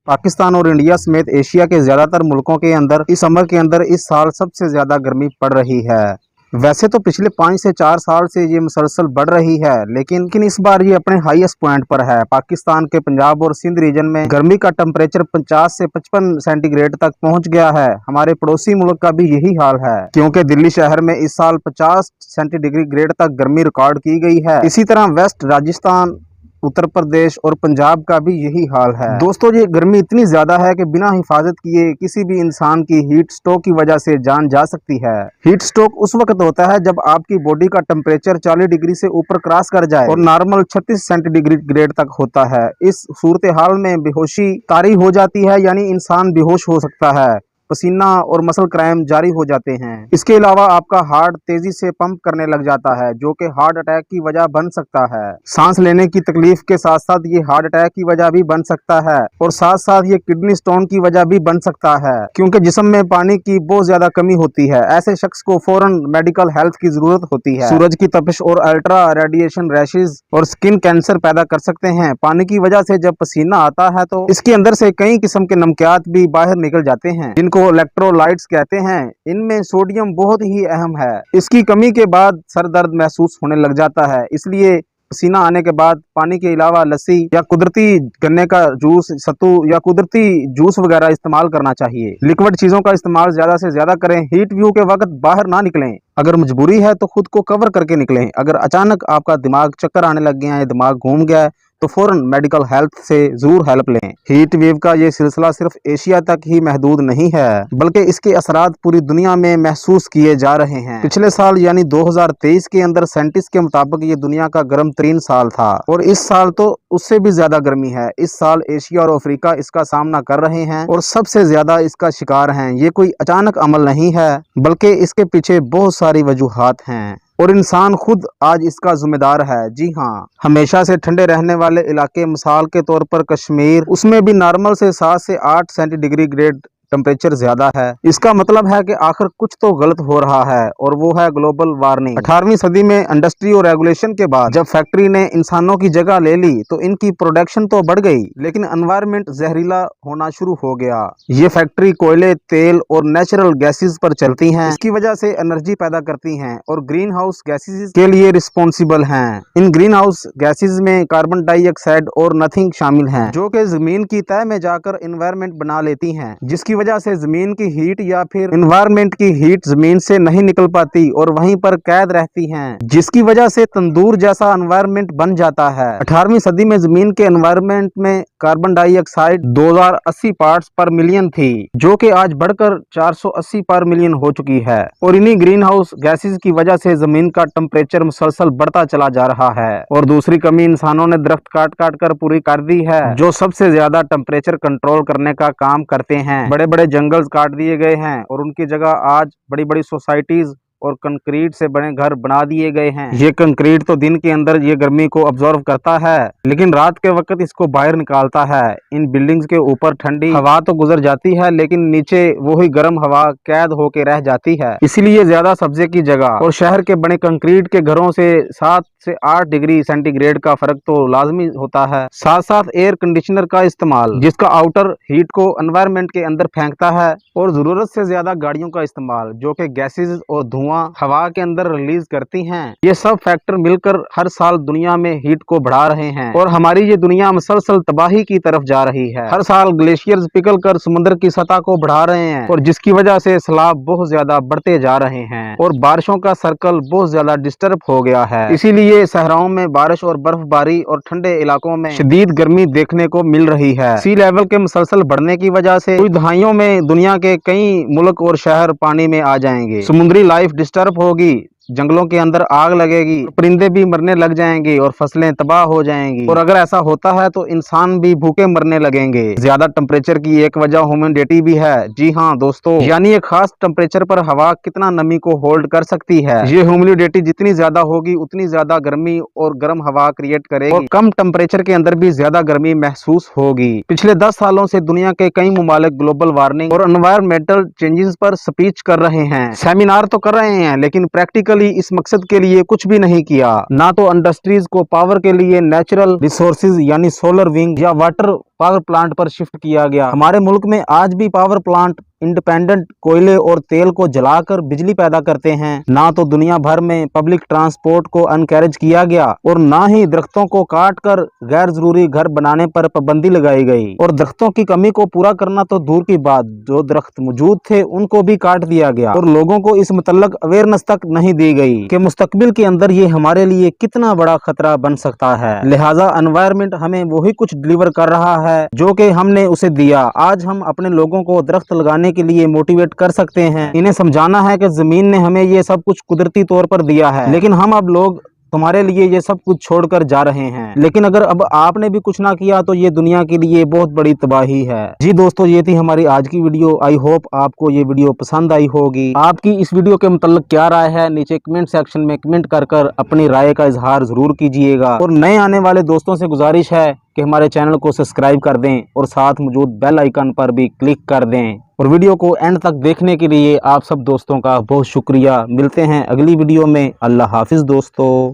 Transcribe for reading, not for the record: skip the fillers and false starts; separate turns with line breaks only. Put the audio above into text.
पाकिस्तान और इंडिया समेत एशिया के ज्यादातर मुल्कों के अंदर इस समर के अंदर इस साल सबसे ज्यादा गर्मी पड़ रही है। वैसे तो पिछले 5 से 4 साल से ये मुसलसल बढ़ रही है, लेकिन इस बार ये अपने हाईएस्ट पॉइंट पर है। पाकिस्तान के पंजाब और सिंध रीजन में गर्मी का टेम्परेचर 50 से 55 सेंटीग्रेड तक पहुंच गया है। हमारे पड़ोसी मुल्क का भी यही हाल है, क्योंकि दिल्ली शहर में इस साल 50 सेंटीग्रेड तक गर्मी रिकॉर्ड की गई है। इसी तरह वेस्ट राजस्थान, उत्तर प्रदेश और पंजाब का भी यही हाल है। दोस्तों, ये गर्मी इतनी ज्यादा है कि बिना हिफाजत किए किसी भी इंसान की हीट स्ट्रोक की वजह से जान जा सकती है। हीट स्ट्रोक उस वक्त होता है जब आपकी बॉडी का टेम्परेचर 40 डिग्री से ऊपर क्रॉस कर जाए और नॉर्मल 36 सेंटीग्रेड तक होता है। इस सूरत हाल में बेहोशी तारी हो जाती है, यानी इंसान बेहोश हो सकता है, पसीना और मसल क्रैम्प जारी हो जाते हैं। इसके अलावा आपका हार्ट तेजी से पंप करने लग जाता है, जो कि हार्ट अटैक की वजह बन सकता है। सांस लेने की तकलीफ के साथ साथ ये हार्ट अटैक की वजह भी बन सकता है और साथ साथ ये किडनी स्टोन की वजह भी बन सकता है, क्योंकि जिस्म में पानी की बहुत ज्यादा कमी होती है। ऐसे शख्स को फौरन मेडिकल हेल्थ की जरूरत होती है। सूरज की तपिश और अल्ट्रा रेडिएशन रैशेज और स्किन कैंसर पैदा कर सकते हैं। पानी की वजह से जब पसीना आता है तो इसके अंदर से कई किस्म के नमकियात भी बाहर निकल जाते हैं, जिनको इलेक्ट्रोलाइट्स कहते हैं। इनमें सोडियम बहुत ही अहम है। इसकी कमी के बाद सर दर्द महसूस होने लग जाता है। इसलिए पसीना आने के बाद पानी के अलावा लस्सी या कुदरती गन्ने का जूस, सत्तू या कुदरती जूस वगैरह इस्तेमाल करना चाहिए। लिक्विड चीजों का इस्तेमाल ज्यादा से ज्यादा करें। हीट व्यू के वक्त बाहर ना निकलें। अगर मजबूरी है तो खुद को कवर करके निकलें। अगर अचानक आपका दिमाग चक्कर आने लग गया है, दिमाग घूम गया है, तो फौरन मेडिकल हेल्थ से जरूर हेल्प लें। हीट वेव का ये सिलसिला सिर्फ एशिया तक ही महदूद नहीं है, बल्कि इसके असरात पूरी दुनिया में महसूस किए जा रहे हैं। पिछले साल यानी 2023 के अंदर साइंटिस्ट के मुताबिक ये दुनिया का गर्म तरीन साल था, और इस साल तो उससे भी ज्यादा गर्मी है। इस साल एशिया और अफ्रीका इसका सामना कर रहे हैं और सबसे ज्यादा इसका शिकार हैं। ये कोई अचानक अमल नहीं है, बल्कि इसके पीछे बहुत सारी वजूहात हैं और इंसान खुद आज इसका जिम्मेदार है। जी हाँ, हमेशा से ठंडे रहने वाले इलाके, मिसाल के तौर पर कश्मीर, उसमें भी नॉर्मल से 7 से 8 सेंटीग्रेड टेम्परेचर ज्यादा है। इसका मतलब है कि आखिर कुछ तो गलत हो रहा है, और वो है ग्लोबल वार्मिंग। 18वीं सदी में इंडस्ट्री और रेगुलेशन के बाद जब फैक्ट्री ने इंसानों की जगह ले ली तो इनकी प्रोडक्शन तो बढ़ गई, लेकिन एनवायरनमेंट जहरीला होना शुरू हो गया। ये फैक्ट्री कोयले, तेल और नेचुरल गैसेस पर चलती हैं। इसकी वजह से एनर्जी पैदा करती हैं और ग्रीन हाउस गैसेस के लिए रिस्पॉन्सिबल हैं। इन ग्रीन हाउस गैसेस में कार्बन डाइऑक्साइड और नथिंग शामिल हैं, जो कि जमीन की तह में जाकर एनवायरनमेंट बना लेती हैं, जिसकी वजह से जमीन की हीट या फिर एनवायरनमेंट की हीट जमीन से नहीं निकल पाती और वहीं पर कैद रहती हैं, जिसकी वजह से तंदूर जैसा एनवायरनमेंट बन जाता है। 18वीं सदी में जमीन के एनवायरनमेंट में कार्बन डाइऑक्साइड 2080 पार्ट्स पर मिलियन थी, जो कि आज बढ़कर 480 पर मिलियन हो चुकी है। और इन्हीं ग्रीन हाउस गैसेस की वजह से जमीन का टेम्परेचर मुसलसल बढ़ता चला जा रहा है। और दूसरी कमी, इंसानों ने दरख्त काट काट कर पूरी कर दी है, जो सबसे ज्यादा टेम्परेचर कंट्रोल करने का काम करते हैं। बड़े बड़े जंगल काट दिए गए हैं और उनकी जगह आज बड़ी बड़ी सोसाइटीज और कंक्रीट से बने घर बना दिए गए हैं। ये कंक्रीट तो दिन के अंदर ये गर्मी को ऑब्जर्व करता है, लेकिन रात के वक्त इसको बाहर निकालता है। इन बिल्डिंग्स के ऊपर ठंडी हवा तो गुजर जाती है, लेकिन नीचे वही गर्म हवा कैद होके रह जाती है। इसीलिए ज्यादा सब्जे की जगह और शहर के बने कंक्रीट के घरों से 7 से 8 डिग्री सेंटीग्रेड का फर्क तो लाजमी होता है। साथ साथ एयर कंडीशनर का इस्तेमाल, जिसका आउटर हीट को एनवायरनमेंट के अंदर फेंकता है, और जरूरत से ज्यादा गाड़ियों का इस्तेमाल, जो कि गैसेस और धुआं हवा के अंदर रिलीज करती हैं। ये सब फैक्टर मिलकर हर साल दुनिया में हीट को बढ़ा रहे हैं और हमारी ये दुनिया मुसलसल तबाही की तरफ जा रही है। हर साल ग्लेशियर्स पिघल कर समुद्र की सतह को बढ़ा रहे हैं, और जिसकी वजह से सैलाब बहुत ज्यादा बढ़ते जा रहे हैं और बारिशों का सर्कल बहुत ज्यादा डिस्टर्ब हो गया है। इसीलिए सहराओं में बारिश और बर्फबारी और ठंडे इलाकों में शदीद गर्मी देखने को मिल रही है। सी लेवल के मुसलसल बढ़ने की वजह से कुछ दहाइयों में दुनिया के कई मुल्क और शहर पानी में आ जाएंगे। समुद्री लाइफ डिस्टर्ब होगी, जंगलों के अंदर आग लगेगी, परिंदे भी मरने लग जाएंगे और फसलें तबाह हो जाएंगी। और अगर ऐसा होता है तो इंसान भी भूखे मरने लगेंगे। ज्यादा टेम्परेचर की एक वजह ह्यूमिडिटी भी है। जी हाँ दोस्तों, यानी एक खास टेम्परेचर पर हवा कितना नमी को होल्ड कर सकती है। ये ह्यूमिडिटी जितनी ज्यादा होगी उतनी ज्यादा गर्मी और गर्म हवा क्रिएट करेगी, और कम टेम्परेचर के अंदर भी ज्यादा गर्मी महसूस होगी। पिछले 10 सालों से दुनिया के कई मुमालिक ग्लोबल वार्मिंग और एनवायरमेंटल चेंजेस पर स्पीच कर रहे हैं, सेमिनार तो कर रहे हैं, लेकिन प्रैक्टिकली स्पेसिफिकली इस मकसद के लिए कुछ भी नहीं किया। ना तो इंडस्ट्रीज को पावर के लिए नेचुरल रिसोर्सेज यानी सोलर विंग या वाटर पावर प्लांट पर शिफ्ट किया गया। हमारे मुल्क में आज भी पावर प्लांट इंडिपेंडेंट कोयले और तेल को जलाकर बिजली पैदा करते हैं। ना तो दुनिया भर में पब्लिक ट्रांसपोर्ट को एनकरेज किया गया और ना ही दरख्तों को काट कर गैर जरूरी घर बनाने पर पाबंदी लगाई गई। और दरख्तों की कमी को पूरा करना तो दूर की बात, जो दरख्त मौजूद थे उनको भी काट दिया गया और लोगों को इस मुतल्लक अवेयरनेस तक नहीं दी गई कि मुस्तकबिल के अंदर ये हमारे लिए कितना बड़ा खतरा बन सकता है। लिहाजा एनवायरनमेंट हमें वही कुछ डिलीवर कर रहा है जो कि हमने उसे दिया। आज हम अपने लोगों को दरख्त लगाने के लिए मोटिवेट कर सकते हैं, इन्हें समझाना है कि जमीन ने हमें ये सब कुछ कुदरती तौर पर दिया है, लेकिन हम अब लोग तुम्हारे लिए ये सब कुछ छोड़कर जा रहे हैं। लेकिन अगर अब आपने भी कुछ ना किया तो ये दुनिया के लिए बहुत बड़ी तबाही है। जी दोस्तों, ये थी हमारी आज की वीडियो। आई होप आपको ये वीडियो पसंद आई होगी। आपकी इस वीडियो के मुतल्लिक क्या राय है, नीचे कमेंट सेक्शन में कमेंट कर अपनी राय का इजहार जरूर कीजिएगा। और नए आने वाले दोस्तों से गुजारिश है कि हमारे चैनल को सब्सक्राइब कर दें और साथ मौजूद बेल आइकन पर भी क्लिक कर दें। और वीडियो को एंड तक देखने के लिए आप सब दोस्तों का बहुत शुक्रिया। मिलते हैं अगली वीडियो में। अल्लाह हाफिज दोस्तों।